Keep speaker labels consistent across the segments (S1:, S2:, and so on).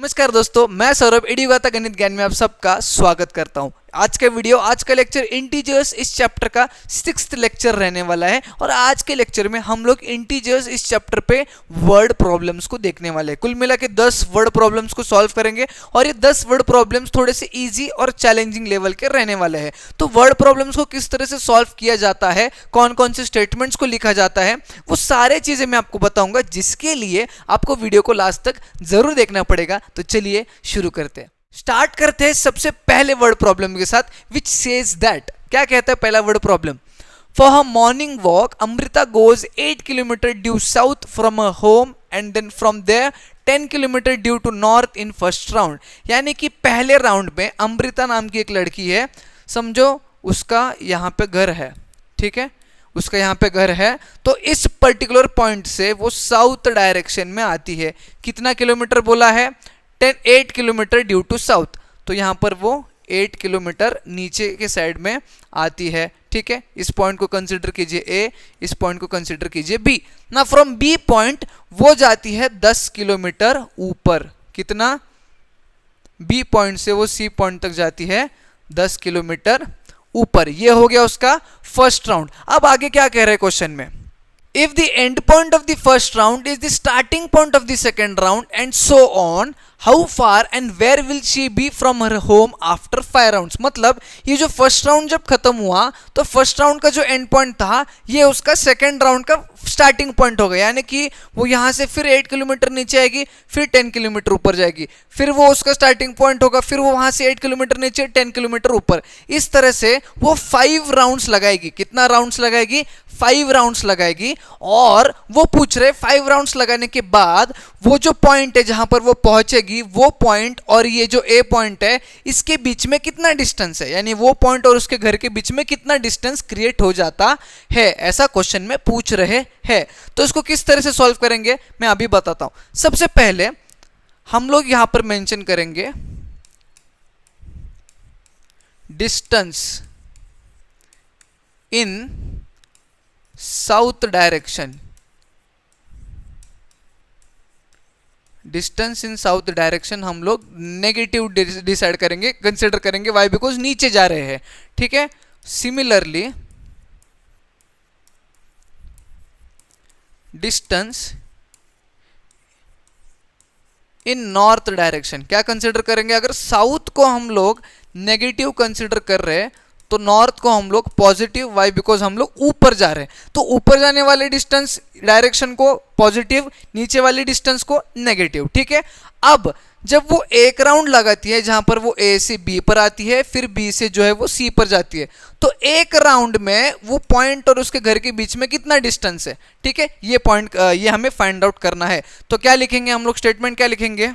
S1: नमस्कार दोस्तों, मैं सौरभ इडीगाता गणित ज्ञान में आप सबका स्वागत करता हूं। आज का लेक्चर इंटीजर्स इस चैप्टर का 6th लेक्चर रहने वाला है और आज के लेक्चर में हम लोग इंटीजर्स इस चैप्टर पे वर्ड प्रॉब्लम्स को देखने वाले हैं। कुल मिला के 10 वर्ड प्रॉब्लम्स को सॉल्व करेंगे और ये 10 वर्ड प्रॉब्लम्स थोड़े से इजी और चैलेंजिंग लेवल के रहने वाले हैं। तो वर्ड प्रॉब्लम्स को किस तरह से सॉल्व किया जाता है, कौन कौन से स्टेटमेंट्स को लिखा जाता है, वो सारे चीजें मैं आपको बताऊंगा, जिसके लिए आपको वीडियो को लास्ट तक जरूर देखना पड़ेगा। तो चलिए शुरू करते हैं। स्टार्ट करते हैं सबसे पहले वर्ड प्रॉब्लम के साथ, विच सेज दैट। क्या कहता है पहला word problem? For her morning walk Amrita goes 8 kilometre due south from her home and then from there 10 kilometre due to north in first round. यानी कि पहले राउंड में अमृता नाम की एक लड़की है, समझो उसका यहाँ पे घर है, ठीक है, उसका यहाँ पे घर है, तो इस पर्टिकुलर पॉइंट से वो साउथ डायरेक्शन में आती है। कितना किलोमीटर बोला है? 8 किलोमीटर ड्यू टू साउथ। तो यहाँ पर वो 8 किलोमीटर नीचे के साइड में आती है, ठीक है। इस पॉइंट को कंसिडर कीजिए ए, इस पॉइंट को कंसिडर कीजिए बी। ना फ्रॉम बी पॉइंट वो जाती है 10 किलोमीटर ऊपर। कितना? बी पॉइंट से वो सी पॉइंट तक जाती है 10 किलोमीटर ऊपर। ये हो गया उसका फर्स्ट राउंड। अब आगे क्या कह रहे हैं क्वेश्चन में? If the end point of the first round is the starting point of the second round and so on, how far and where will she be from her home after 5 rounds? मतलब ये जो first round जब खत्म हुआ तो first round का जो and point था ये उसका सेकेंड राउंड का स्टार्टिंग पॉइंट होगा। यानी कि वो यहाँ से फिर 8 किलोमीटर नीचे आएगी, फिर 10 किलोमीटर ऊपर जाएगी, फिर वो उसका स्टार्टिंग पॉइंट होगा, फिर वो वहाँ से 8 किलोमीटर नीचे 10 किलोमीटर ऊपर। इस तरह से वो 5 राउंड्स लगाएगी। कितना राउंड्स लगाएगी? 5 राउंड्स लगाएगी। और वो पूछ रहे 5 राउंड्स लगाने के बाद वो जो पॉइंट है जहां पर वो पहुंचेगी, वो पॉइंट और ये जो ए पॉइंट है इसके बीच में कितना डिस्टेंस है, यानी वो पॉइंट और उसके घर के बीच में कितना डिस्टेंस क्रिएट हो जाता है, ऐसा क्वेश्चन में पूछ रहे हैं। तो इसको किस तरह से सॉल्व करेंगे मैं अभी बताता हूं। सबसे पहले हम लोग यहां पर मेंशन करेंगे distance in south direction. Distance in south direction हम लोग नेगेटिव डिसाइड करेंगे, कंसिडर करेंगे। वाई? बिकॉज नीचे जा रहे हैं, ठीक है। Similarly distance in north direction क्या कंसिडर करेंगे? अगर साउथ को हम लोग नेगेटिव कंसिडर कर रहे हैं तो नॉर्थ को हम लोग पॉजिटिव। वाई? बिकॉज हम लोग ऊपर जा रहे हैं, तो ऊपर जाने वाले डिस्टेंस डायरेक्शन को पॉजिटिव, नीचे वाली डिस्टेंस को नेगेटिव, ठीक है। अब जब वो एक राउंड लगाती है जहां पर वो ए से बी पर आती है, फिर बी से जो है वो सी पर जाती है, तो एक राउंड में वो पॉइंट और उसके घर के बीच में कितना डिस्टेंस है, ठीक है। ये पॉइंट ये हमें फाइंड आउट करना है। तो क्या लिखेंगे हम लोग? स्टेटमेंट क्या लिखेंगे?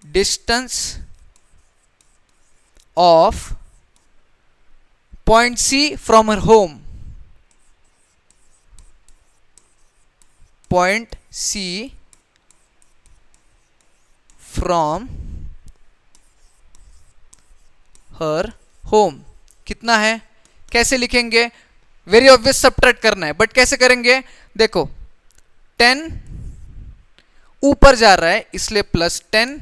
S1: Distance of point C from her home, point C from her home कितना है? कैसे लिखेंगे? वेरी ऑब्वियस, सब्ट्रैक्ट करना है, बट कैसे करेंगे? देखो 10 ऊपर जा रहा है इसलिए +10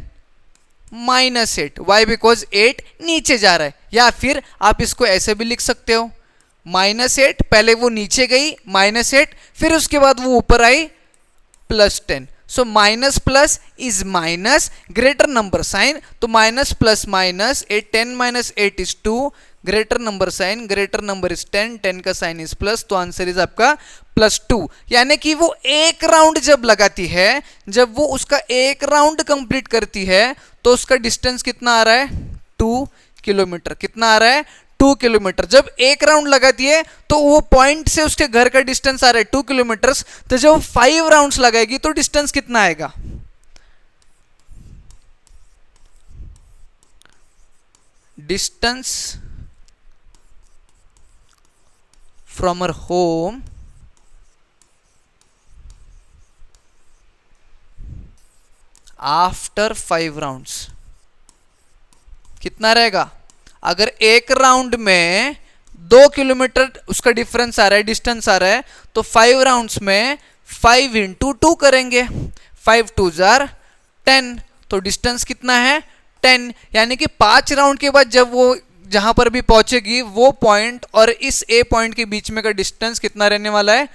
S1: -8। वाई? बिकॉज 8 नीचे जा रहा है। या फिर आप इसको ऐसे भी लिख सकते हो, -8, पहले वो नीचे गई -8, फिर उसके बाद वो ऊपर आई +10। So minus plus is minus, greater number sign, तो minus plus minus 8, 10 - 8 is 2, greater number sign, greater number is 10, 10 का साइन इज प्लस, तो आंसर इज आपका +2। यानी कि वो एक राउंड जब लगाती है, जब वो उसका एक राउंड कंप्लीट करती है, तो उसका डिस्टेंस कितना आ रहा है? 2 किलोमीटर। कितना आ रहा है? 2 किलोमीटर। जब एक राउंड लगाती है तो वो पॉइंट से उसके घर का डिस्टेंस आ रहा है 2 किलोमीटर। तो जब 5 राउंड्स लगाएगी तो डिस्टेंस कितना आएगा? Distance from her home after 5 rounds कितना रहेगा? अगर एक राउंड में 2 किलोमीटर उसका डिफरेंस आ रहा है, डिस्टेंस आ रहा है, तो 5 राउंड्स में 5 × 2 करेंगे। 5 2 जार 10, तो डिस्टेंस कितना है 10, यानी कि 5 राउंड के बाद जब वो जहां पर भी पहुंचेगी वो पॉइंट और इस ए पॉइंट के बीच में का डिस्टेंस कितना रहने वाला है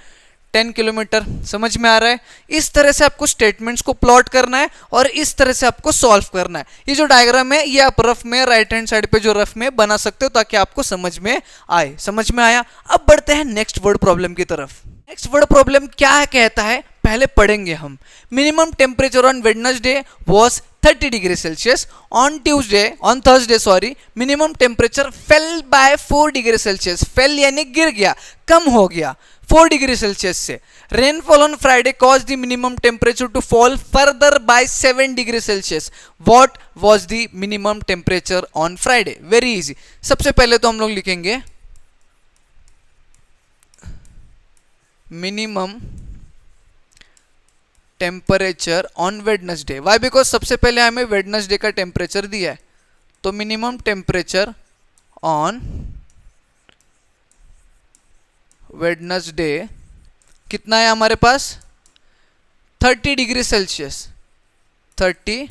S1: 10 किलोमीटर। समझ में आ रहा है? इस तरह से आपको स्टेटमेंट्स को प्लॉट करना है और इस तरह से आपको सॉल्व करना है। ये जो डायग्राम है ये आप रफ में राइट हैंड साइड पे जो रफ में बना सकते हो ताकि आपको समझ में आए। समझ में आया? अब बढ़ते हैं नेक्स्ट वर्ड प्रॉब्लम की तरफ। नेक्स्ट वर्ड प्रॉब्लम क्या कहता है पहले पढ़ेंगे हम। Minimum temperature on Wednesday was 30 degree Celsius. On Thursday sorry, minimum temperature fell by 4 degree Celsius. Fell यानी गिर गया, कम हो गया 4 डिग्री सेल्सियस से। Rainfall on Friday cause the minimum temperature to fall further by 7 degree Celsius. What was the minimum temperature on Friday? Very easy. सबसे पहले तो हम लोग लिखेंगे minimum temperature on Wednesday. Why? Because सबसे पहले हमें वेडनेसडे का टेम्परेचर दिया है, तो मिनिमम टेम्परेचर ऑन वेडनेसडे कितना है हमारे पास 30 डिग्री सेल्सियस। 30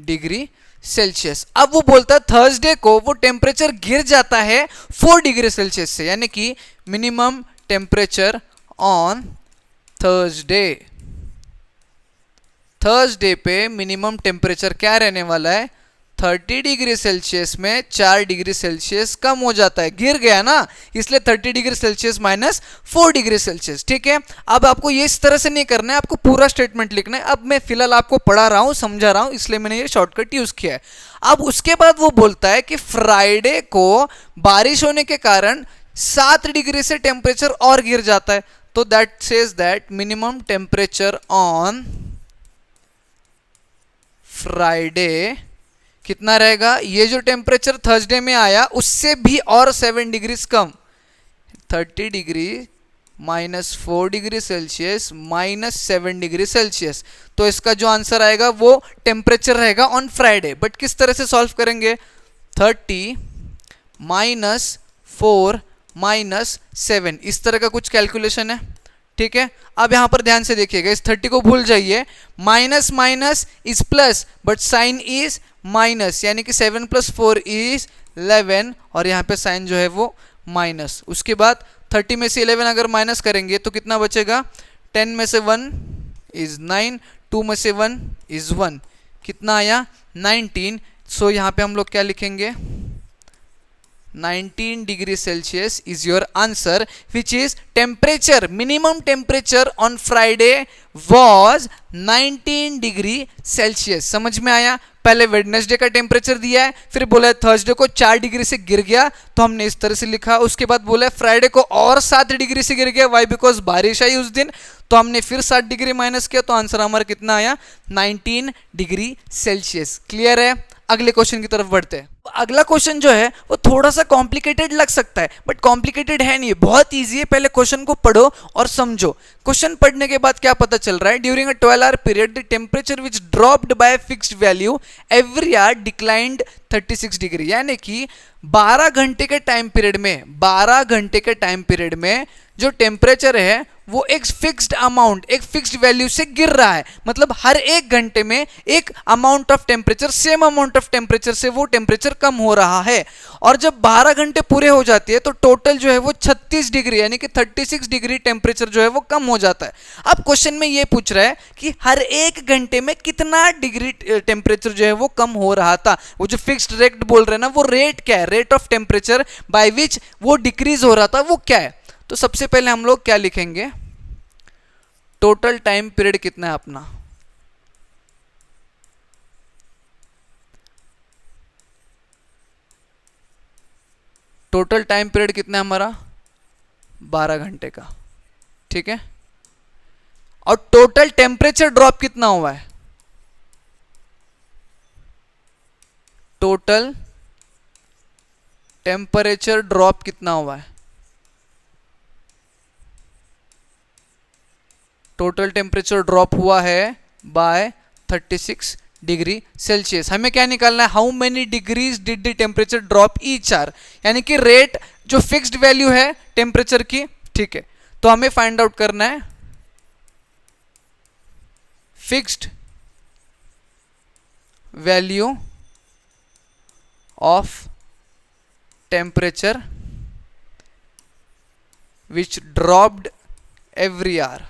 S1: degree Celsius. अब वो बोलता है थर्सडे को वो टेम्परेचर गिर जाता है 4 डिग्री सेल्सियस से, यानी कि minimum temperature on Thursday. Thursday पे मिनिमम टेम्परेचर क्या रहने वाला है 30 डिग्री सेल्सियस में 4 डिग्री सेल्सियस कम हो जाता है, गिर गया ना, इसलिए 30 degree Celsius minus 4 degree Celsius. ठीक है, अब आपको ये इस तरह से नहीं करना है, आपको पूरा स्टेटमेंट लिखना है। अब मैं फिलहाल आपको पढ़ा रहा हूं, समझा रहा हूं, इसलिए मैंने ये शॉर्टकट यूज किया है। अब उसके बाद वो बोलता है कि फ्राइडे को बारिश होने के कारण 7 डिग्री से टेम्परेचर और गिर जाता है, तो that says that minimum temperature on Friday कितना रहेगा? ये जो टेम्परेचर थर्सडे में आया उससे भी और 7 डिग्रीज कम, 30 degree minus 4 degree Celsius minus 7 degree Celsius. तो इसका जो आंसर आएगा वो टेम्परेचर रहेगा ऑन फ्राइडे। बट किस तरह से सॉल्व करेंगे? 30 माइनस 4 माइनस 7, इस तरह का कुछ कैलकुलेशन है। ठीक है, अब यहां पर ध्यान से देखिएगा, इस 30 को भूल जाइए। Minus minus is plus but sign is minus, यानी कि 7 + 4 इज 11 और यहाँ पे साइन जो है वो माइनस। उसके बाद 30 में से 11 अगर माइनस करेंगे तो कितना बचेगा? 10 में से 1 इज 9, 2 में से 1 इज 1, कितना आया 19। सो यहाँ पे हम लोग क्या लिखेंगे? 19 degree Celsius is your answer, which is temperature, minimum temperature on Friday was 19 degree Celsius. समझ में आया? पहले वेडनेसडे का टेम्परेचर दिया है, फिर बोला है थर्सडे को 4 डिग्री से गिर गया तो हमने इस तरह से लिखा। उसके बाद बोला है फ्राइडे को और 7 डिग्री से गिर गया, वाई? बिकॉज बारिश आई उस दिन, तो हमने फिर 7 डिग्री माइनस किया, तो आंसर हमारा कितना आया 19 डिग्री सेल्सियस। क्लियर है? अगले क्वेश्चन की तरफ बढ़ते हैं। अगला क्वेश्चन जो है वो थोड़ा सा कॉम्प्लिकेटेड लग सकता है, बट कॉम्प्लिकेटेड है नहीं, बहुत इजी है। पहले क्वेश्चन को पढ़ो और समझो। क्वेश्चन पढ़ने के बाद क्या पता चल रहा है? During a 12 our period the temperature which dropped bye fixed value every hour declined 36 degree, यानी कि 12 घंटे के टाइम पीरियड में, 12 घंटे के टाइम पीरियड में जो टेम्परेचर है वो एक फिक्स्ड अमाउंट, एक फिक्स्ड वैल्यू से गिर रहा है। मतलब हर एक घंटे में एक amount of temperature, same amount of temperature से वो टेम्परेचर कम हो रहा है। और जब 12 घंटे पूरे हो जाती है तो टोटल जो है वो 36 डिग्री यानी कि 36 डिग्री टेम्परेचर जो है वो कम हो जाता है। अब क्वेश्चन में ये पूछ रहा है कि हर एक घंटे में कितना डिग्री टेम्परेचर जो है वो कम हो रहा था। वो जो फिक्स्ड रेट बोल रहे हैं ना, वो रेट क्या है? Rate of temperature by which वो डिक्रीज हो रहा था, वो क्या है? तो सबसे पहले हम लोग क्या लिखेंगे? टोटल टाइम पीरियड कितना है अपना? टोटल टाइम पीरियड कितना है हमारा? 12 घंटे का। ठीक है, और टोटल टेम्परेचर ड्रॉप कितना हुआ है? टोटल टेम्परेचर ड्रॉप कितना हुआ है? टोटल टेम्परेचर ड्रॉप हुआ है बाय 36 डिग्री सेल्सियस। हमें क्या निकालना है? How many degrees did the temperature drop each hour, यानी कि रेट जो फिक्स्ड वैल्यू है टेम्परेचर की। ठीक है, तो हमें फाइंड आउट करना है fixed value of temperature which dropped every hour.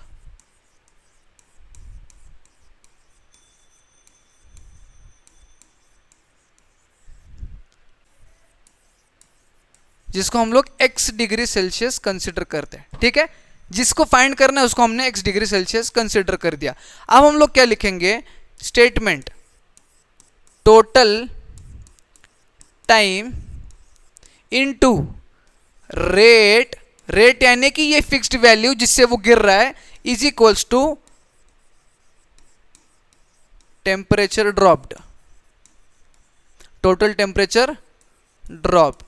S1: जिसको हम लोग x डिग्री सेल्सियस कंसिडर करते हैं, ठीक है। जिसको फाइंड करना है उसको हमने x डिग्री सेल्सियस कंसिडर कर दिया। अब हम लोग क्या लिखेंगे, statement total time into rate, rate यानी कि ये फिक्स्ड वैल्यू जिससे वो गिर रहा है, is equals to temperature dropped, total temperature drop.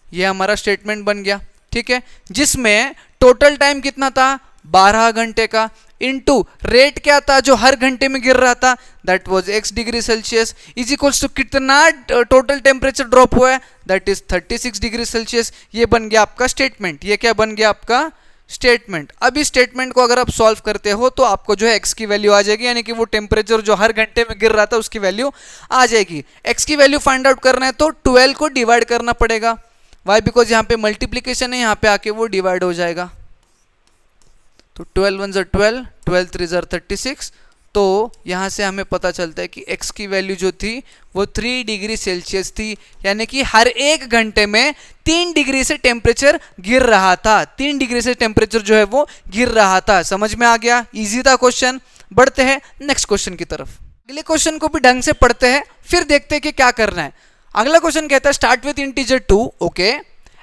S1: ये हमारा स्टेटमेंट बन गया, ठीक है। जिसमें टोटल टाइम कितना था, 12 घंटे का, इनटू रेट क्या था जो हर घंटे में गिर रहा था, that was x degree Celsius, is equals to कितना टोटल टेम्परेचर ड्रॉप हुआ है, दैट इज 36 डिग्री सेल्सियस। ये बन गया आपका स्टेटमेंट। ये क्या बन गया आपका स्टेटमेंट। अब इस स्टेटमेंट को अगर आप सॉल्व करते हो तो आपको जो है x की वैल्यू आ जाएगी, यानी कि वो टेम्परेचर जो हर घंटे में गिर रहा था उसकी वैल्यू आ जाएगी। x की वैल्यू फाइंड आउट करना है तो 12 को डिवाइड करना पड़ेगा। वाई, बिकॉज यहाँ पे मल्टीप्लीकेशन है, यहाँ पे आके वो डिवाइड हो जाएगा। तो 12 1 ज़ा 12, 12 3 ज़ा 36। तो यहाँ से हमें पता चलता है कि x की वैल्यू जो थी वो 3 डिग्री सेल्सियस थी, यानी कि हर एक घंटे में 3 डिग्री से टेम्परेचर गिर रहा था, 3 डिग्री से टेम्परेचर जो है वो गिर रहा था। समझ में आ गया, इजी था क्वेश्चन। बढ़ते हैं नेक्स्ट क्वेश्चन की तरफ। अगले क्वेश्चन को भी ढंग से पढ़ते हैं, फिर देखते हैं कि क्या करना है। अगला क्वेश्चन कहता है start with integer 2, okay,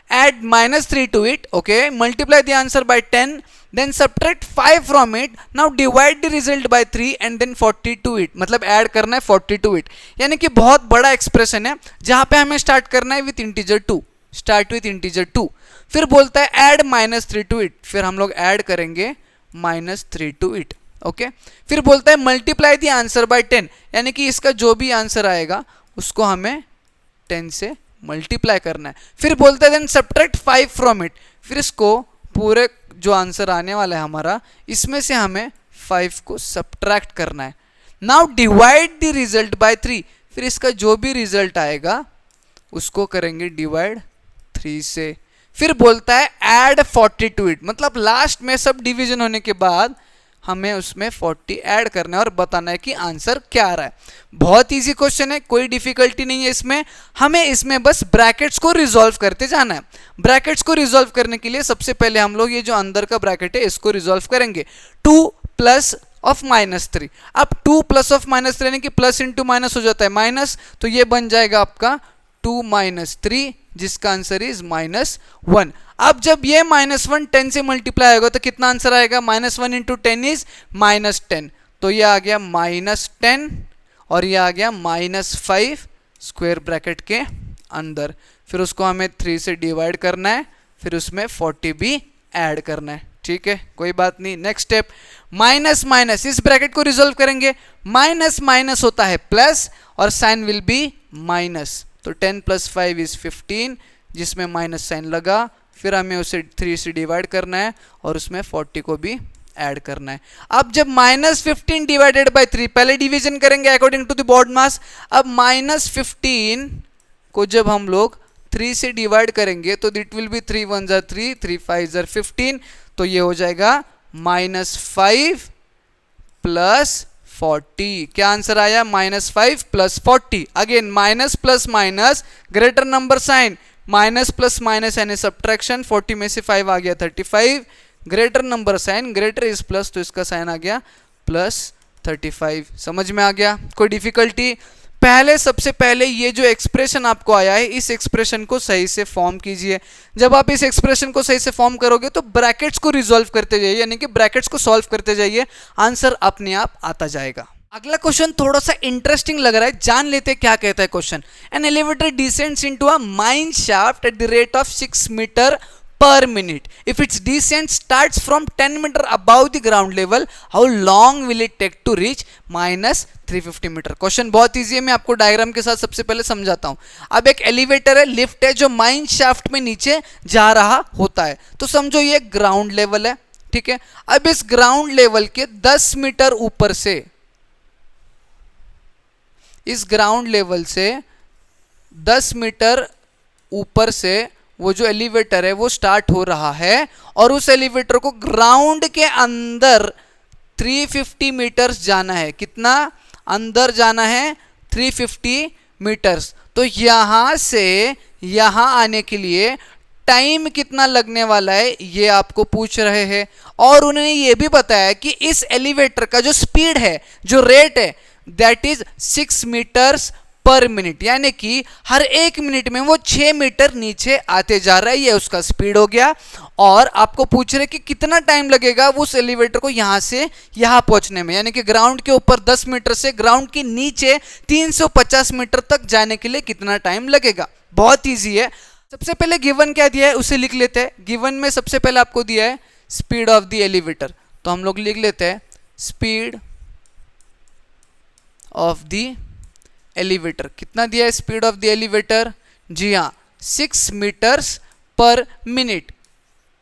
S1: add -3 to it, okay, multiply the answer by 10, then subtract 5 from it, now divide the result by 3 and then 40 to it. मतलब ऐड करना है 40 टू इट, यानी कि बहुत बड़ा एक्सप्रेशन है जहां पे हमें स्टार्ट करना है with integer 2, start with integer 2। फिर बोलता है ऐड -3 टू इट, फिर हम लोग ऐड करेंगे -3 टू इट, ओके। फिर बोलता है मल्टीप्लाई द आंसर बाय 10, यानी कि इसका जो भी आंसर आएगा उसको हमें 10 से मल्टीप्लाई करना है। फिर बोलते हैं देन सब्ट्रैक्ट 5 फ्रॉम इट, फिर इसको पूरे जो आंसर आने वाला है हमारा, इसमें से हमें 5 को सब्ट्रैक्ट करना है। Now divide the result by 3, फिर इसका जो भी रिजल्ट आएगा उसको करेंगे डिवाइड 3 से। फिर बोलता है ऐड 40 टू इट, मतलब लास्ट में सब डिवीजन होने के बाद हमें उसमें 40 ऐड करना है और बताना है कि आंसर क्या आ रहा है। बहुत इजी क्वेश्चन है, कोई डिफिकल्टी नहीं है इसमें। हमें इसमें बस ब्रैकेट्स को रिजॉल्व करते जाना है। ब्रैकेट्स को रिजॉल्व करने के लिए सबसे पहले हम लोग ये जो अंदर का ब्रैकेट है इसको रिजॉल्व करेंगे। 2 प्लस ऑफ -3, अब 2 प्लस ऑफ -3 यानी कि प्लस इंटू माइनस हो जाता है माइनस, तो ये बन जाएगा आपका 2 - 3, जिसका आंसर इज -1। अब जब ये -1 10 से मल्टीप्लाई होगा तो कितना आंसर आएगा, -1 इंटू 10 इज -10, तो ये आ गया -10 और ये आ गया -5 स्क्वायर ब्रैकेट के अंदर। फिर उसको हमें 3 से डिवाइड करना है, फिर उसमें 40 भी ऐड करना है, ठीक है, कोई बात नहीं। नेक्स्ट स्टेप, माइनस माइनस, इस ब्रैकेट को रिजोल्व करेंगे, माइनस माइनस होता है प्लस और साइन विल बी माइनस, तो 10 + 5 इज 15, जिसमें माइनस साइन लगा, फिर हमें उसे 3 से डिवाइड करना है और उसमें 40 को भी ऐड करना है। अब जब -15 डिवाइडेड बाय 3, पहले डिवीजन करेंगे अकॉर्डिंग टू द बोर्ड मास। अब -15 को जब हम लोग 3 से डिवाइड करेंगे तो इट विल बी 3 1 ज़ा 3, 3 5 ज़ा 15, तो ये हो जाएगा -5 + 40। क्या आंसर आया, -5 + 40। Again minus plus minus, greater number sign, minus plus minus यानी सब्ट्रैक्शन, 40 में से 5 आ गया 35, greater number sign, greater is plus तो इसका साइन आ गया +35। समझ में आ गया, कोई डिफिकल्टी? पहले सबसे पहले ये जो एक्सप्रेशन आपको आया है इस एक्सप्रेशन को सही से फॉर्म कीजिए। जब आप इस एक्सप्रेशन को सही से फॉर्म करोगे तो ब्रैकेट्स को रिजॉल्व करते जाइए, यानी कि ब्रैकेट्स को सॉल्व करते जाइए, आंसर अपने आप आता जाएगा। अगला क्वेश्चन थोड़ा सा इंटरेस्टिंग लग रहा है, जान लेते क्या कहता है question. An elevator descends into a mine shaft at the rate of 6 metre per minute. If its descent starts from 10 meter above the ground level, how long will it take to reach -350 metre? Question बहुत easy है, मैं आपको diagram के साथ सबसे पहले समझाता हूं। अब एक एलिवेटर है, लिफ्ट है जो माइन शाफ्ट में नीचे जा रहा होता है, तो समझो ये ग्राउंड लेवल है, ठीक है। अब इस ग्राउंड लेवल के 10 मीटर ऊपर से इस ग्राउंड लेवल से 10 मीटर ऊपर से वो जो एलिवेटर है वो स्टार्ट हो रहा है और उस एलिवेटर को ग्राउंड के अंदर 350 मीटर्स जाना है। कितना अंदर जाना है? 350 मीटर्स। तो यहां से यहां आने के लिए टाइम कितना लगने वाला है ये आपको पूछ रहे हैं। और उन्होंने ये भी बताया कि इस एलिवेटर का जो स्पीड है, जो रेट है, that is 6 metres per minute, यानी कि हर 1 मिनट में वो 6 मीटर नीचे आते जा रहा है। ये उसका स्पीड हो गया। और आपको पूछ रहे कि कितना टाइम लगेगा उस एलिवेटर को यहां से यहां पहुंचने में, यानी कि ग्राउंड के ऊपर 10 मीटर से ग्राउंड के नीचे 350 मीटर तक जाने के लिए कितना टाइम लगेगा। बहुत ईजी है। सबसे पहले गिवन क्या दिया है उसे लिख लेते हैं। गिवन में सबसे पहले आपको दिया है स्पीड ऑफ द एलिवेटर, तो हम लोग लिख लेते हैं स्पीड ऑफ द एलिवेटर। कितना दिया है स्पीड ऑफ द एलिवेटर? जी हाँ, 6 मीटर्स पर मिनट,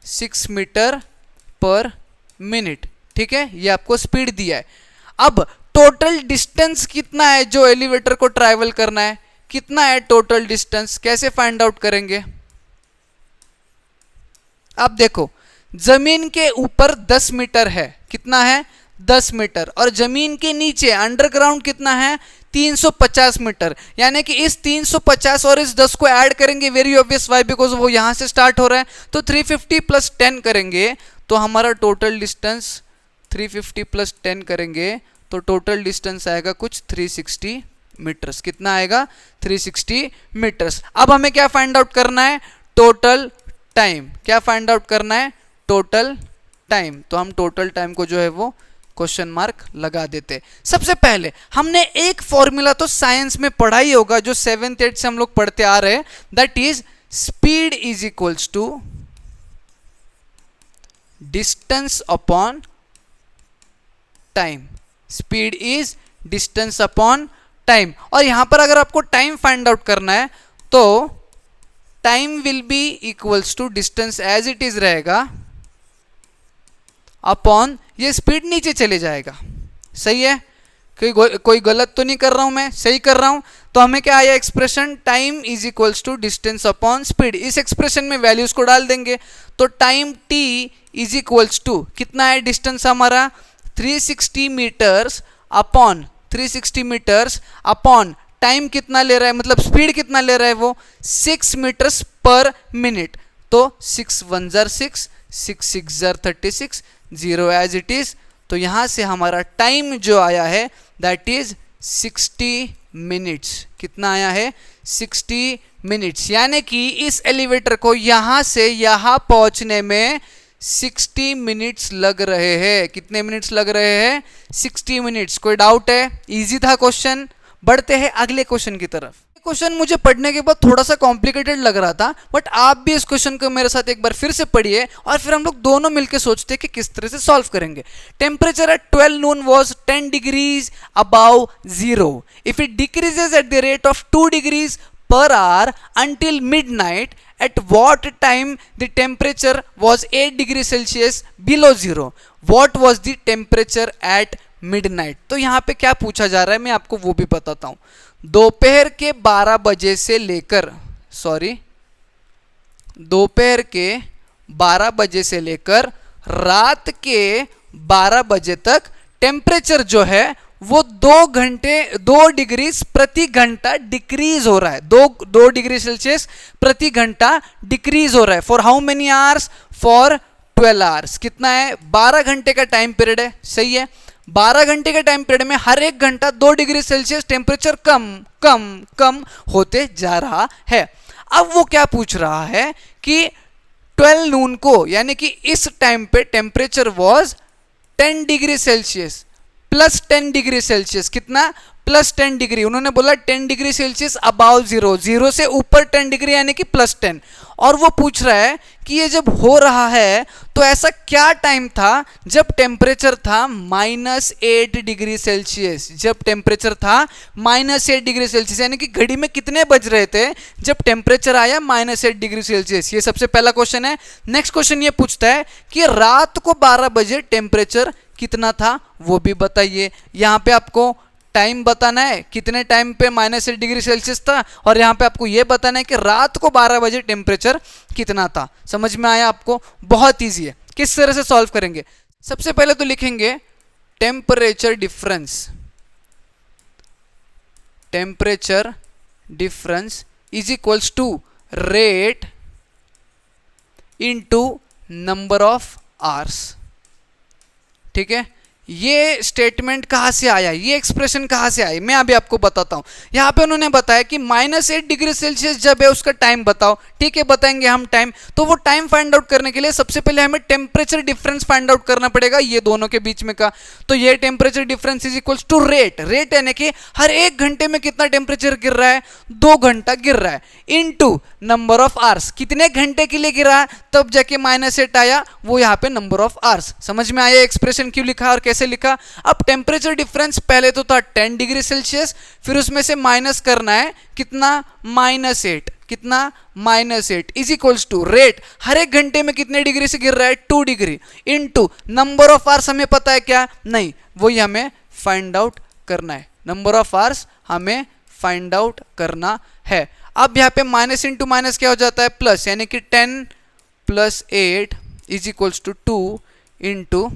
S1: 6 मीटर पर मिनट। ठीक है, ये आपको स्पीड दिया है। अब टोटल डिस्टेंस कितना है जो एलिवेटर को ट्रैवल करना है? कितना है टोटल डिस्टेंस? कैसे फाइंड आउट करेंगे? अब देखो, जमीन के ऊपर 10 मीटर है। कितना है? 10 मीटर। और जमीन के नीचे अंडरग्राउंड कितना है? 350 मीटर। यानी कि इस 350 और इस 10 को ऐड करेंगे, वेरी ऑब्वियस, वाई बिकॉज वो यहां से स्टार्ट हो रहा है। तो 350 प्लस 10 करेंगे तो हमारा टोटल डिस्टेंस 350 प्लस 10 करेंगे तो टोटल डिस्टेंस आएगा कुछ 360 मीटर्स। कितना आएगा? 360 मीटर्स। अब हमें क्या फाइंड आउट करना है? Total time. क्या फाइंड आउट करना है? Total time. तो हम टोटल टाइम को जो है वो क्वेश्चन मार्क लगा देते। सबसे पहले हमने एक फॉर्मूला तो साइंस में पढ़ा ही होगा, जो 7th 8th से हम लोग पढ़ते आ रहे हैं, that is speed is equals to distance upon time. Speed is distance upon time. और यहां पर अगर आपको टाइम फाइंड आउट करना है तो time will be equals to distance as it is रहेगा अपॉन ये स्पीड नीचे चले जाएगा। सही है? कोई गलत तो नहीं कर रहा हूं मैं? सही कर रहा हूं। तो हमें क्या आया expression? Time is equals to distance upon speed. इस एक्सप्रेशन में वैल्यूज को डाल देंगे तो time t is equals to कितना है डिस्टेंस हमारा? 360 metres upon 360 metres upon time कितना ले रहा है, मतलब स्पीड कितना ले रहा है वो? 6 मीटर्स पर मिनट। तो 6 1 जार 6, 6 6 जार 36, 0 एज इट इज। तो यहां से हमारा टाइम जो आया है दैट इज 60 मिनट्स। कितना आया है? 60 मिनट्स। यानी कि इस एलिवेटर को यहां से यहां पहुंचने में 60 मिनट्स लग रहे हैं। कितने मिनट्स लग रहे हैं? 60 मिनट्स। कोई डाउट है? इजी था क्वेश्चन। बढ़ते हैं अगले क्वेश्चन की तरफ। क्वेश्चन मुझे पढ़ने के बाद थोड़ा सा कॉम्प्लिकेटेड लग रहा था, बट आप भी इस क्वेश्चन को मेरे साथ एक बार फिर से पढ़िए और फिर हम लोग दोनों मिलकर सोचते हैं कि किस तरह से सॉल्व करेंगे। Temperature at 12 noon was 10 degrees above zero. If it decreases at the rate of 2 degrees per hour until midnight, at what time the temperature was 8 degrees Celsius below zero? What was the temperature at midnight? तो यहाँ पे क्या पूछा जा रहा है मैं आपको वो भी बताता हूँ। दोपहर के 12 बजे से लेकर दोपहर के 12 बजे से लेकर रात के 12 बजे तक टेम्परेचर जो है वो 2 डिग्री प्रति घंटा डिक्रीज हो रहा है। 2 डिग्री सेल्सियस प्रति घंटा डिक्रीज हो रहा है। For how many hours? For 12 hours. कितना है? 12 घंटे का टाइम पीरियड है। सही है? 12 घंटे के टाइम पीरियड में हर एक घंटा 2 डिग्री सेल्सियस टेम्परेचर कम होते जा रहा है। अब वो क्या पूछ रहा है कि 12 नून को, यानी कि इस टाइम पे temperature was 10 degree Celsius plus 10 degree Celsius. कितना? Plus 10 degree. उन्होंने बोला 10 degree Celsius above zero, zero से ऊपर 10 डिग्री यानी कि प्लस 10। और वो पूछ रहा है कि ये जब हो रहा है तो ऐसा क्या टाइम था जब टेम्परेचर था -8 डिग्री सेल्सियस। जब टेम्परेचर था -8 डिग्री सेल्सियस, यानी कि घड़ी में कितने बज रहे थे जब टेम्परेचर आया -8 डिग्री सेल्सियस। ये सबसे पहला क्वेश्चन है। नेक्स्ट क्वेश्चन ये पूछता है कि रात को 12 बजे टेम्परेचर कितना था वो भी बताइए। यहां पे आपको टाइम बताना है कितने टाइम पे -8 डिग्री सेल्सियस था, और यहाँ पे आपको ये बताना है कि रात को 12 बजे टेम्परेचर कितना था। समझ में आया आपको? बहुत ईजी है। किस तरह से सॉल्व करेंगे? सबसे पहले तो लिखेंगे temperature difference, temperature difference is equals to rate into number of hours. ठीक है, ये स्टेटमेंट कहाँ से आया, ये एक्सप्रेशन कहाँ से आई, मैं अभी आपको बताता हूँ। यहाँ पे उन्होंने बताया कि -8 डिग्री सेल्सियस जब है उसका टाइम बताओ। ठीक है, बताएंगे हम टाइम। तो वो टाइम फाइंड आउट करने के लिए सबसे पहले हमें टेम्परेचर डिफरेंस फाइंड आउट करना पड़ेगा, ये दोनों के बीच में का। तो ये temperature difference is equals to rate, rate यानी कि हर 1 घंटे में कितना टेम्परेचर गिर रहा है, 2 घंटा गिर रहा है, इनटू नंबर ऑफ आवर्स, कितने घंटे के लिए गिरा है, तब जाके -8 आया, वो यहाँ पे नंबर ऑफ आवर्स। समझ में आया एक्सप्रेशन क्यों लिखा और कैसे लिखा? अब टेम्परेचर डिफरेंस पहले तो था 10 डिग्री सेल्सियस, फिर उसमें से माइनस करना है कितना, -8, कितना, -8 इज इक्वल्स टू रेट, हर 1 घंटे में कितने डिग्री से गिर रहा है, 2 degree, into number of hours हमें पता है क्या, नहीं, वही हमें फाइंड आउट करना है। नंबर ऑफ आवर्स हमें फाइंड आउट करना है। अब यहाँ पे माइनस इंटू माइनस क्या हो जाता है, प्लस, यानी कि 10 + 8 is equals to 2 into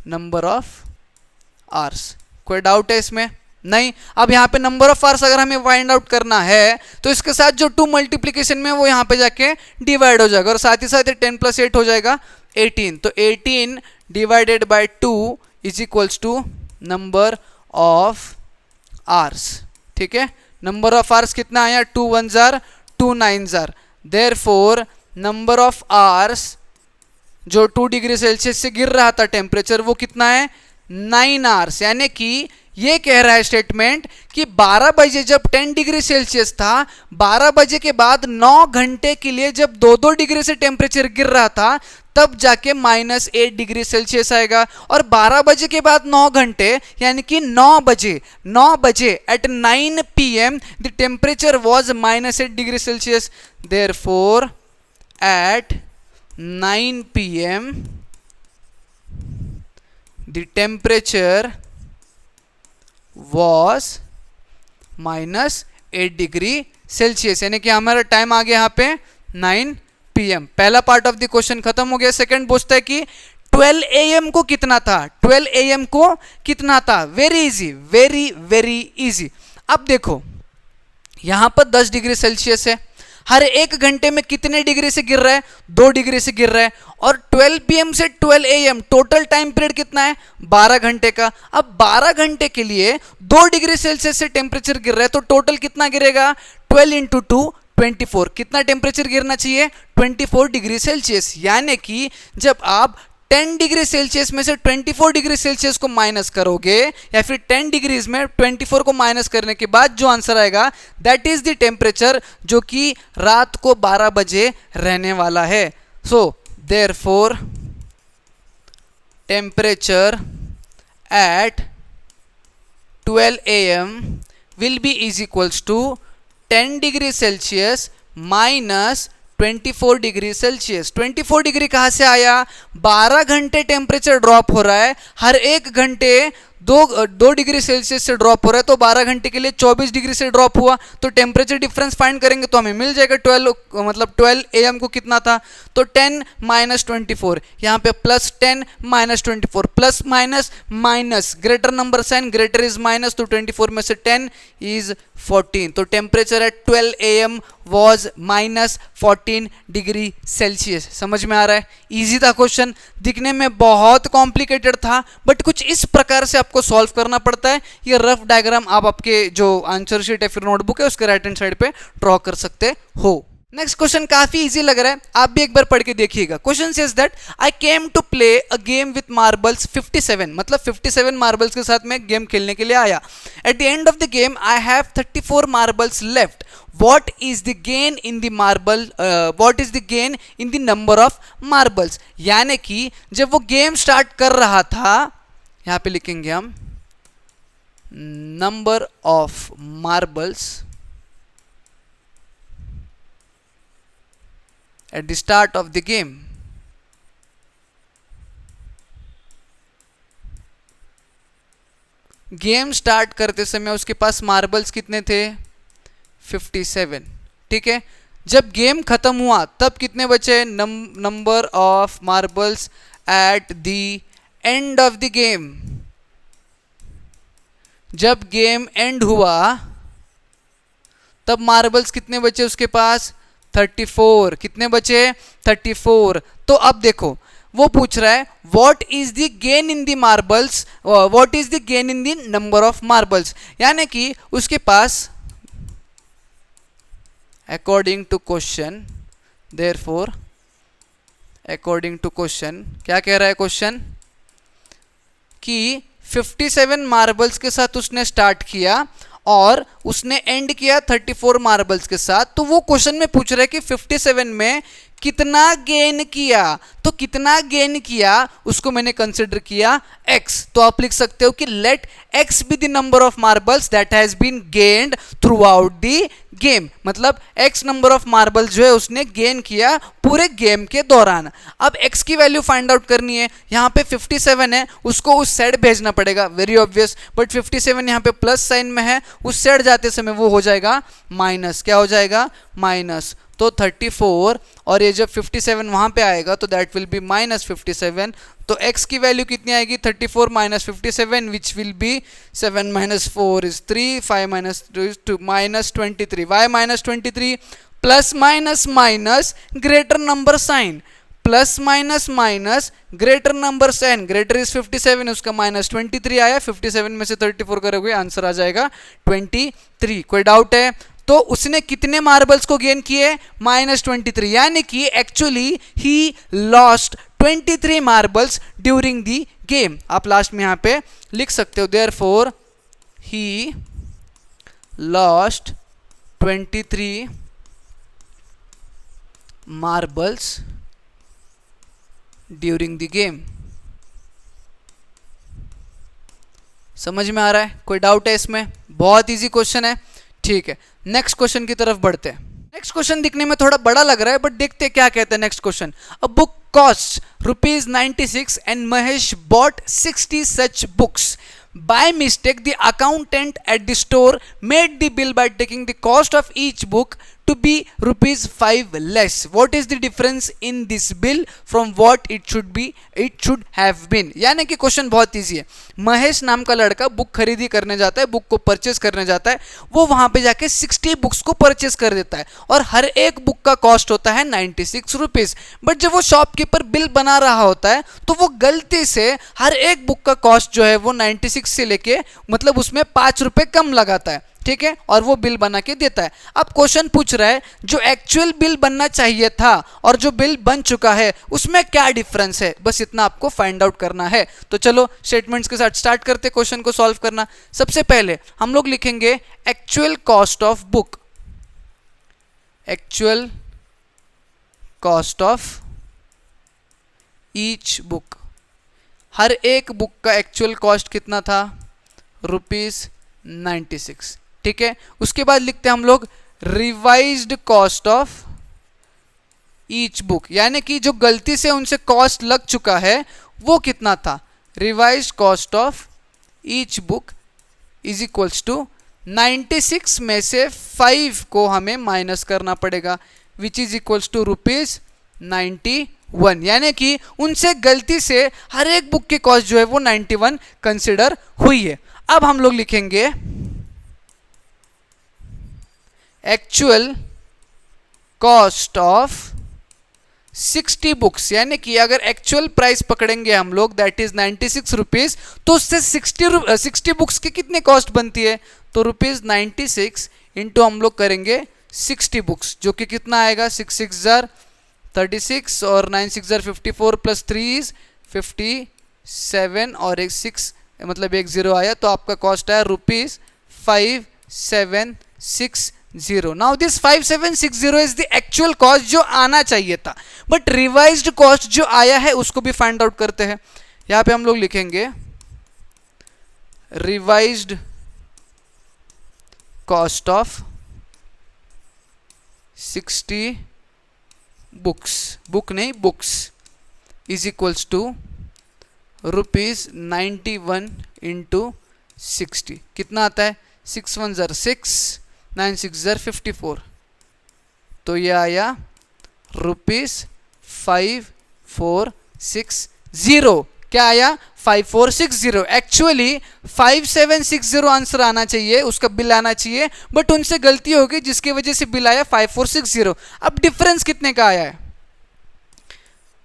S1: number of hours. कोई डाउट है इसमें? नहीं। अब यहाँ पे नंबर ऑफ आवर्स अगर हमें फाइंड आउट करना है तो इसके साथ जो 2 मल्टीप्लीकेशन में वो यहाँ पे जाके डिवाइड हो जाएगा, और साथ ही साथ 10 + 8 हो जाएगा 18। तो 18 divided by 2 is equals to number of hours. ठीक है, नंबर ऑफ आवर्स कितना आया, 2 1 जार 2 9 जार, देयरफॉर नंबर ऑफ आवर्स जो 2 डिग्री सेल्सियस से गिर रहा था टेम्परेचर, वो कितना है, 9 आवर्स। यानी कि ये कह रहा है स्टेटमेंट कि 12 बजे जब 10 डिग्री सेल्सियस था, 12 बजे के बाद 9 घंटे के लिए जब 2-2 डिग्री से टेम्परेचर गिर रहा था, तब जाके -8 डिग्री सेल्सियस आएगा। और 12 बजे के बाद 9 घंटे यानी कि 9 बजे at 9 PM the temperature was -8 degree Celsius. Therefore at 9 PM the temperature was -8 degree Celsius, यानी कि हमारा टाइम आ गया यहाँ पे 9 PM। पहला पार्ट ऑफ द क्वेश्चन खत्म हो गया। सेकंड पूछता है कि 12 AM को कितना था, 12 AM को कितना था। Very easy, very easy. अब देखो यहां पर 10 डिग्री सेल्सियस है, हर 1 घंटे में कितने डिग्री से गिर रहा है, 2 डिग्री से गिर रहा है, और 12 PM से 12 AM टोटल टाइम पीरियड कितना है, 12 घंटे का। अब 12 घंटे के लिए 2 डिग्री सेल्सियस से टेम्परेचर गिर रहा है, तो टोटल कितना गिरेगा, 12 × 2 24। कितना टेम्परेचर गिरना चाहिए, 24 डिग्री सेल्सियस। यानी कि जब आप 10 डिग्री सेल्सियस में से 24 डिग्री सेल्सियस को माइनस करोगे, या फिर 10 डिग्रीज में 24 को माइनस करने के बाद जो आंसर आएगा, दैट इज द टेम्परेचर जो कि रात को 12 बजे रहने वाला है। So therefore temperature at 12 AM will be is equals to 10 degree Celsius minus 24 degree Celsius. 24 degree कहाँ से आया, 12 घंटे टेम्परेचर ड्रॉप हो रहा है, हर 1 घंटे 2 डिग्री सेल्सियस से ड्रॉप हो रहा है, तो 12 घंटे के लिए 24 डिग्री से ड्रॉप हुआ। तो टेम्परेचर डिफरेंस फाइंड करेंगे तो हमें मिल जाएगा 12 AM को कितना था, तो 10 - 24, यहाँ पे +10 - 24, plus minus minus, greater number sign, greater is minus, तो 24 में से 10 इज 14। तो temperature at 12 AM was -14 degree Celsius. समझ में आ रहा है? इजी था क्वेश्चन, दिखने में बहुत कॉम्प्लिकेटेड था, बट कुछ इस प्रकार से आपको सॉल्व करना पड़ता है। ये रफ डायग्राम आप आपके जो आंसर शीट है फिर नोटबुक है उसके राइट हैंड साइड पे ड्रॉ कर सकते हो। नेक्स्ट क्वेश्चन काफी इजी लग रहा है, आप भी एक बार पढ़ के देखिएगा। Question says that I came to play a game with marbles 57, मतलब 57 मार्बल्स के साथ मैं गेम खेलने के लिए आया। At the end of the game I have 34 marbles left. What is the gain in the marble? What is the gain in the number of marbles? यानी कि जब वो गेम स्टार्ट कर रहा था, यहाँ पे लिखेंगे हम number of marbles at the start of the game. Game start करते समय उसके पास मार्बल्स कितने थे? 57। ठीक है, जब गेम खत्म हुआ तब कितने बचे? Number of marbles at the end of the game. जब गेम एंड हुआ तब मार्बल्स कितने बचे उसके पास? 34। कितने बचे? 34। तो अब देखो वो पूछ रहा है what is the gain in the marbles, what is the gain in the number of marbles, यानी कि उसके पास according to question, therefore according to question क्या कह रहा है क्वेश्चन कि 57 मार्बल्स के साथ उसने स्टार्ट किया और उसने एंड किया 34 मार्बल्स के साथ। तो वो क्वेश्चन में पूछ रहा है कि 57 में कितना गेन किया, तो कितना गेन किया उसको मैंने कंसिडर किया x। तो आप लिख सकते हो कि let x be the number of marbles that has been gained throughout the game, मतलब x नंबर ऑफ मार्बल जो है उसने गेन किया पूरे गेम के दौरान। अब x की वैल्यू फाइंड आउट करनी है, यहाँ पे 57 है उसको उस साइड भेजना पड़ेगा, वेरी ऑब्वियस, बट 57 यहाँ पे प्लस साइन में है, उस साइड जाते समय वो हो जाएगा माइनस। क्या हो जाएगा? माइनस। तो 34 और ये जब 57 वहाँ पे आएगा तो दैट विल बी माइनस 57। तो x की वैल्यू कितनी आएगी? 34 minus 57 which will be 7 minus 4 is 3, 5 minus 2 is 2, minus 23। Why minus 23? Plus minus minus greater number sign, plus minus minus greater number sign, greater is 57, उसका minus 23 आया, 57 में से 34 करोगे answer आ जाएगा 23। कोई डाउट है? तो उसने कितने मार्बल्स को गेन किए? माइनस 23, यानी कि actually he lost 23 marbles during the game. आप लास्ट में यहां पे लिख सकते हो therefore he lost 23 marbles during the game. समझ में आ रहा है? कोई डाउट है इसमें? बहुत इजी क्वेश्चन है। ठीक है, नेक्स्ट क्वेश्चन की तरफ बढ़ते हैं। नेक्स्ट क्वेश्चन दिखने में थोड़ा बड़ा लग रहा है बट देखते हैं क्या कहते हैं next question. A book cost ₹96 and Mahesh bought 60 such books. By mistake, the accountant at the store made the bill by taking the cost of each book to be ₹5 less. What is the difference in this bill from what it should have been? यानी कि question बहुत easy है। महेश नाम का लड़का book खरीदी करने जाता है, बुक को परचेस करने जाता है, वो वहां पे जाके 60 बुक्स को परचेस कर देता है और हर एक बुक का कॉस्ट होता है ₹96। बट जब वो शॉपकीपर बिल बना रहा होता है तो वो गलती से हर एक बुक का कॉस्ट जो है वो 96 से लेके मतलब उसमें ₹5 कम लगाता है। ठीक है, और वो बिल बना के देता है। अब क्वेश्चन पूछ रहा है जो एक्चुअल बिल बनना चाहिए था और जो बिल बन चुका है उसमें क्या डिफरेंस है, बस इतना आपको फाइंड आउट करना है। तो चलो स्टेटमेंट्स के साथ स्टार्ट करते क्वेश्चन को सॉल्व करना। सबसे पहले हम लोग लिखेंगे actual cost of book, actual cost of each book. हर एक बुक का एक्चुअल कॉस्ट कितना था? ₹96। ठीक है, उसके बाद लिखते हैं हम लोग revised cost of each book, यानी कि जो गलती से उनसे कॉस्ट लग चुका है वो कितना था? Revised cost of each book is equals to 96 में से 5 को हमें माइनस करना पड़ेगा विच इज इक्वल्स टू ₹91, यानी कि उनसे गलती से हर एक बुक की कॉस्ट जो है वो 91 कंसिडर हुई है। अब हम लोग लिखेंगे एक्चुअल कॉस्ट ऑफ 60 बुक्स, यानी कि अगर एक्चुअल प्राइस पकड़ेंगे हम लोग दैट इज 96 रुपीज, तो उससे 60 बुक्स की कितने कॉस्ट बनती है? तो ₹96 इंटू हम लोग करेंगे 60 बुक्स, जो कि कितना आएगा? 6 6 जार 36 और 9 6 जार 54 प्लस 3 इज 57 और एक 6 मतलब एक 0 आया, तो आपका कॉस्ट आया ₹5760। Now this 5760 is the actual cost जो आना चाहिए था, बट रिवाइज्ड कॉस्ट जो आया है उसको भी फाइंड आउट करते हैं। यहां पे हम लोग लिखेंगे revised cost of 60 books, book नहीं books, is equals to ₹91 into 60 कितना आता है, 6 1 ज़र 6, 9 6 ज़र 54, तो ये आया ₹5460। क्या आया, 5460। एक्चुअली 5760 आंसर आना चाहिए, उसका बिल आना चाहिए, बट उनसे गलती हो गई जिसकी वजह से बिल आया 5460। अब डिफरेंस कितने का आया है,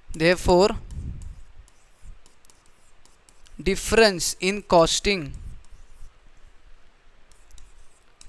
S1: therefore difference in costing,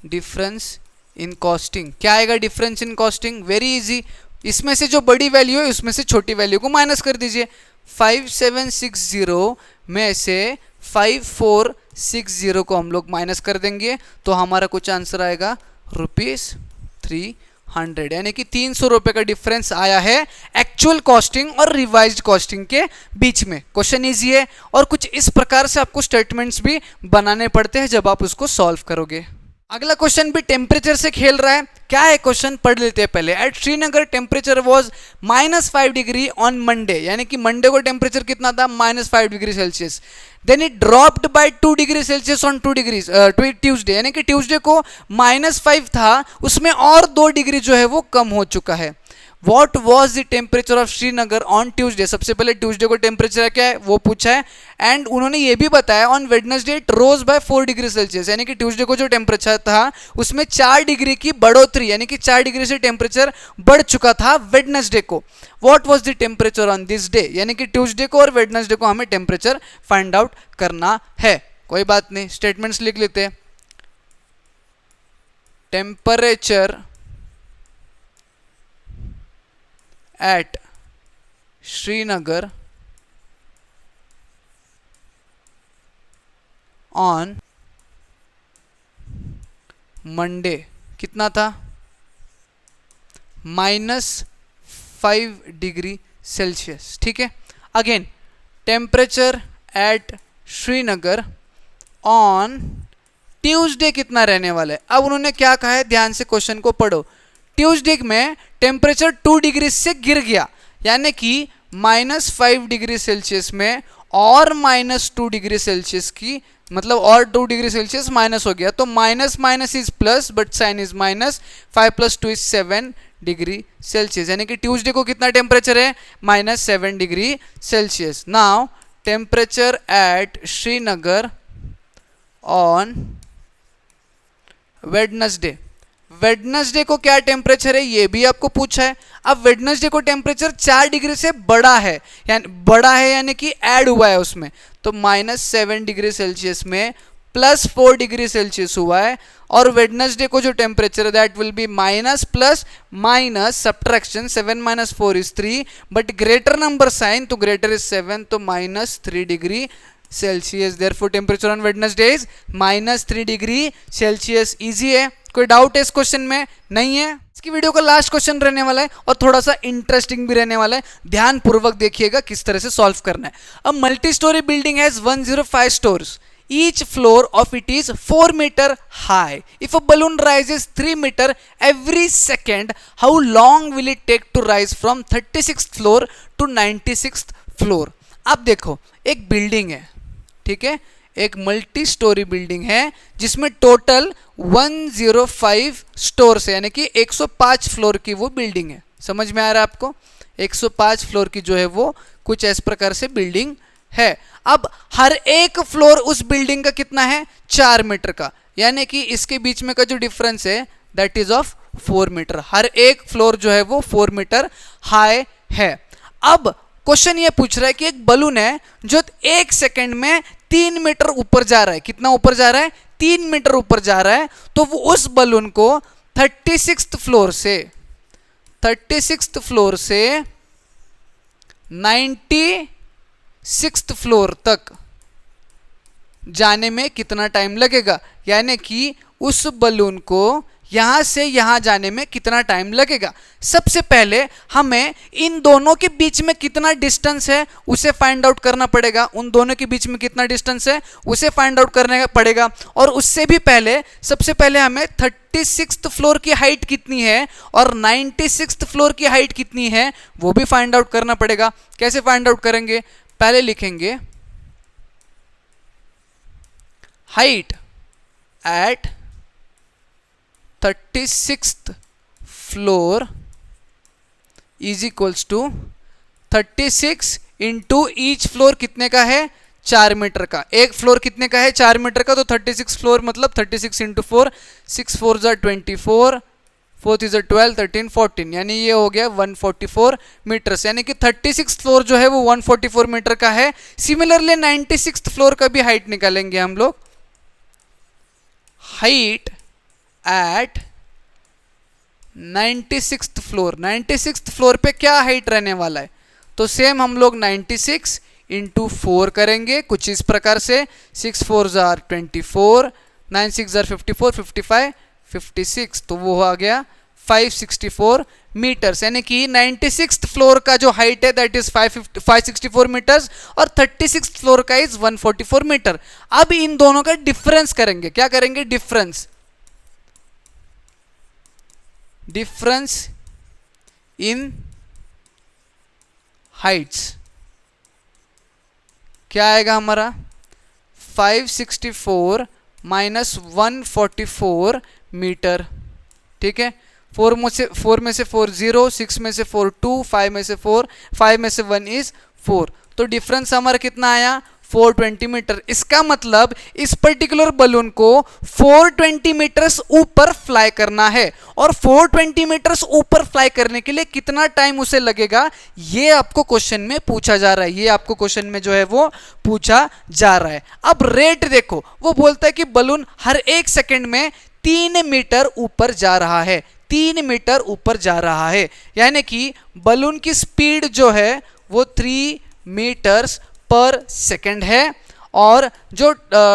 S1: difference in costing क्या आएगा, difference in costing very easy, इसमें से जो बड़ी वैल्यू है उसमें से छोटी वैल्यू को माइनस कर दीजिए। 5760 में से 5460 को हम लोग माइनस कर देंगे तो हमारा कुछ आंसर आएगा ₹300, यानी कि 300 रुपये का डिफरेंस आया है एक्चुअल कॉस्टिंग और रिवाइज्ड कॉस्टिंग के बीच में। क्वेश्चन इजी है और कुछ इस प्रकार से आपको स्टेटमेंट्स भी बनाने पड़ते हैं जब आप उसको सॉल्व करोगे। अगला क्वेश्चन भी टेम्परेचर से खेल रहा है। क्या है क्वेश्चन, पढ़ लेते हैं पहले। At Srinagar temperature was -5 degree on Monday, यानी कि मंडे को टेम्परेचर कितना था, -5 degree Celsius. Then it dropped by 2 degree Celsius on Tuesday, यानी कि ट्यूसडे को -5 था, उसमें और 2 डिग्री जो है वो कम हो चुका है। What was the temperature of Srinagar on Tuesday? सबसे पहले ट्यूसडे को टेम्परेचर क्या है वो पूछा है, एंड उन्होंने ये भी बताया on Wednesday it rose by 4 degree Celsius, यानी कि ट्यूसडे को जो टेम्परेचर था उसमें 4 डिग्री की बढ़ोतरी, यानी कि 4 डिग्री से टेम्परेचर बढ़ चुका था वेडनेसडे को। What was the temperature on this day? यानी कि ट्यूसडे को और वेडनेसडे को हमें टेम्परेचर फाइंड आउट करना है। कोई बात नहीं, स्टेटमेंट्स लिख लेते हैं। Temperature at Srinagar on Monday कितना था, -5 डिग्री सेल्सियस। ठीक है, again temperature at Srinagar on Tuesday कितना रहने वाला है। अब उन्होंने क्या कहा है, ध्यान से क्वेश्चन को पढ़ो। ट्यूसडे में टेम्परेचर 2 डिग्री से गिर गया, यानी कि -5 डिग्री सेल्सियस में और -2 डिग्री सेल्सियस की, मतलब और 2 डिग्री सेल्सियस माइनस हो गया, तो minus minus is plus but sign is minus, 5 + 2 = 7 degree Celsius, यानी कि ट्यूसडे को कितना टेम्परेचर है, -7 degree Celsius. Now temperature at Srinagar on Wednesday, Wednesday को क्या टेम्परेचर है ये भी आपको पूछा है। अब वेडनेसडे को टेम्परेचर 4 डिग्री से बड़ा है, यानी कि ऐड हुआ है उसमें, तो -7 डिग्री सेल्सियस में +4 डिग्री सेल्सियस हुआ है, और वेडनेसडे को जो टेम्परेचर है that will be minus plus minus subtraction, 7 - 4 = 3, but greater number sign, तो ग्रेटर इज 7, तो -3 degree Celsius. Therefore temperature on Wednesday is -3 degree Celsius. Easy है, कोई डाउट है इस क्वेश्चन में, नहीं है। इसकी वीडियो का लास्ट क्वेश्चन रहने वाला है और थोड़ा सा इंटरेस्टिंग भी रहने वाला है, ध्यान पूर्वक देखिएगा किस तरह से सॉल्व करना है। A multi storey building has 105 stores, each floor of it is 4 meter high. If a balloon rises 3 meter every second, how long will it take to rise from 36th floor to 96th floor? अब देखो, एक building है, ठीक है, एक multi storey building है जिसमें total 105 stores है, यानी कि 105 फ्लोर की वो बिल्डिंग है। समझ में आ रहा है आपको, 105 फ्लोर की जो है वो कुछ इस प्रकार से बिल्डिंग है। अब हर एक फ्लोर उस बिल्डिंग का कितना है, 4 मीटर का, यानी कि इसके बीच में का जो डिफरेंस है दैट इज ऑफ 4 मीटर। हर एक फ्लोर जो है वो 4 मीटर हाई है। अब क्वेश्चन ये पूछ रहा है कि एक बलून है जो 1 सेकंड में 3 मीटर ऊपर जा रहा है। कितना ऊपर जा रहा है, 3 मीटर ऊपर जा रहा है। तो वो उस बलून को 36th फ्लोर से 96th फ्लोर तक जाने में कितना टाइम लगेगा, यानी कि उस बलून को यहां से यहां जाने में कितना टाइम लगेगा। सबसे पहले हमें इन दोनों के बीच में कितना डिस्टेंस है उसे फाइंड आउट करना पड़ेगा। उन दोनों के बीच में कितना डिस्टेंस है उसे फाइंड आउट करने पड़ेगा, और उससे भी पहले सबसे पहले हमें 36th फ्लोर की हाइट कितनी है और 96th फ्लोर की हाइट कितनी है वो भी फाइंड आउट करना पड़ेगा। कैसे फाइंड आउट करेंगे, पहले लिखेंगे height at 36th floor is equals to 36 into each floor कितने का है, 4 मीटर का। एक फ्लोर कितने का है, 4 मीटर का, तो 36 फ्लोर मतलब 36 इंटू 4, 6 4 ज़ा 24, 4 3 ज़ा 12, 13 14, यानी ये हो गया 144 मीटर्स, यानी कि 36 फ्लोर जो है वो 144 मीटर का है। सिमिलरली 96 फ्लोर का भी हाइट निकालेंगे हम लोग। Height eight 96th floor, 96th floor पे क्या हाइट रहने वाला है, तो सेम हम लोग 96 इंटू 4 करेंगे कुछ इस प्रकार से, 6 4 ज़ार 24, 9 6 ज़ार 54, 55 56, तो वो आ गया 564 मीटर्स, यानी कि 96th फ्लोर का जो हाइट है दैट इज 564 मीटर्स और 36th फ्लोर का इज 144 मीटर। अब इन दोनों का डिफरेंस करेंगे, क्या करेंगे, डिफरेंस इन हाइट्स। क्या आएगा हमारा, 564 माइनस 144 मीटर, ठीक है। 4 में से 4 0, 6 में से 4 2, 5 में से 4, 5 में से 1 इज 4, तो डिफरेंस हमारा कितना आया, 420 मीटर। इसका मतलब इस पर्टिकुलर बलून को 420 मीटर्स ऊपर फ्लाई करना है, और 420 मीटर्स ऊपर फ्लाई करने के लिए कितना टाइम उसे लगेगा, ये आपको क्वेश्चन में पूछा जा रहा है, ये आपको क्वेश्चन में जो है वो पूछा जा रहा है। अब रेट देखो, वो बोलता है कि बलून हर 1 सेकेंड में 3 मीटर ऊपर जा रहा है, 3 मीटर ऊपर जा रहा है, यानी कि बलून की स्पीड जो है वो 3 मीटर्स पर सेकेंड है, और जो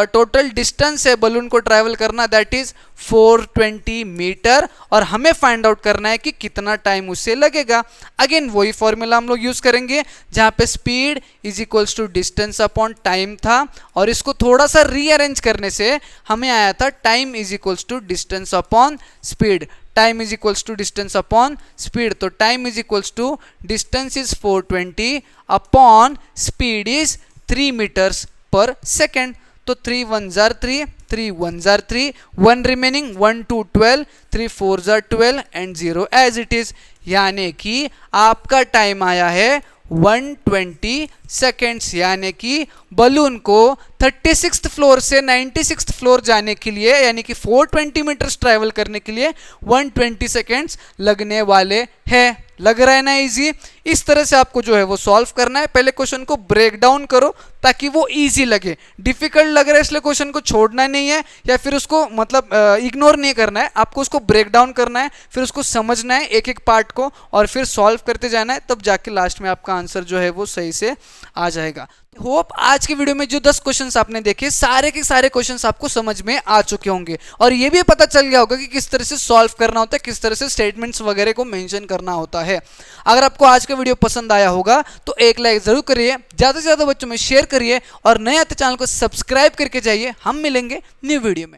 S1: टोटल डिस्टेंस है बलून को ट्रैवल करना दैट इज 420 मीटर, और हमें फाइंड आउट करना है कि कितना टाइम उससे लगेगा। अगेन वही फॉर्मूला हम लोग यूज करेंगे जहां पे speed is equals to distance upon time था, और इसको थोड़ा सा रीअरेंज करने से हमें आया था time is equals to distance upon speed, time is equals to distance upon speed, तो time is equals to distance is 420 upon speed is 3 metres per second, तो 3 1 ज़ार 3, 3 1 ज़ार 3, 1 रिमेनिंग, 1 2 12, 3 4 ज़ार 12 एंड 0 एज इट इज, यानी कि आपका time आया है 120 सेकेंड्स, यानी कि बलून को 36th फ्लोर से 96th फ्लोर जाने के लिए, यानी कि 420 मीटर्स ट्रैवल करने के लिए 120 सेकेंड्स लगने वाले हैं। लग रहा है ना इजी। इस तरह से आपको जो है वो सॉल्व करना है। पहले क्वेश्चन को ब्रेक डाउन करो ताकि वो इजी लगे। डिफिकल्ट लग रहा है इसलिए क्वेश्चन को छोड़ना नहीं है या फिर उसको मतलब इग्नोर नहीं करना है, आपको उसको ब्रेक डाउन करना है, फिर उसको समझना है एक एक पार्ट को और फिर सॉल्व करते जाना है, तब जाके लास्ट में आपका आंसर जो है वो सही से आ जाएगा। होप आज की वीडियो में जो 10 क्वेश्चंस आपने देखे सारे के सारे क्वेश्चंस आपको समझ में आ चुके होंगे और ये भी पता चल गया होगा कि किस तरह से सॉल्व करना होता है, किस तरह से स्टेटमेंट्स वगैरह को मेंशन करना होता है। अगर आपको आज का वीडियो पसंद आया होगा तो एक लाइक जरूर करिए, ज़्यादा से ज़्यादा बच्चों में शेयर करिए और नए आते चैनल को सब्सक्राइब करके जाइए। हम मिलेंगे न्यू वीडियो में।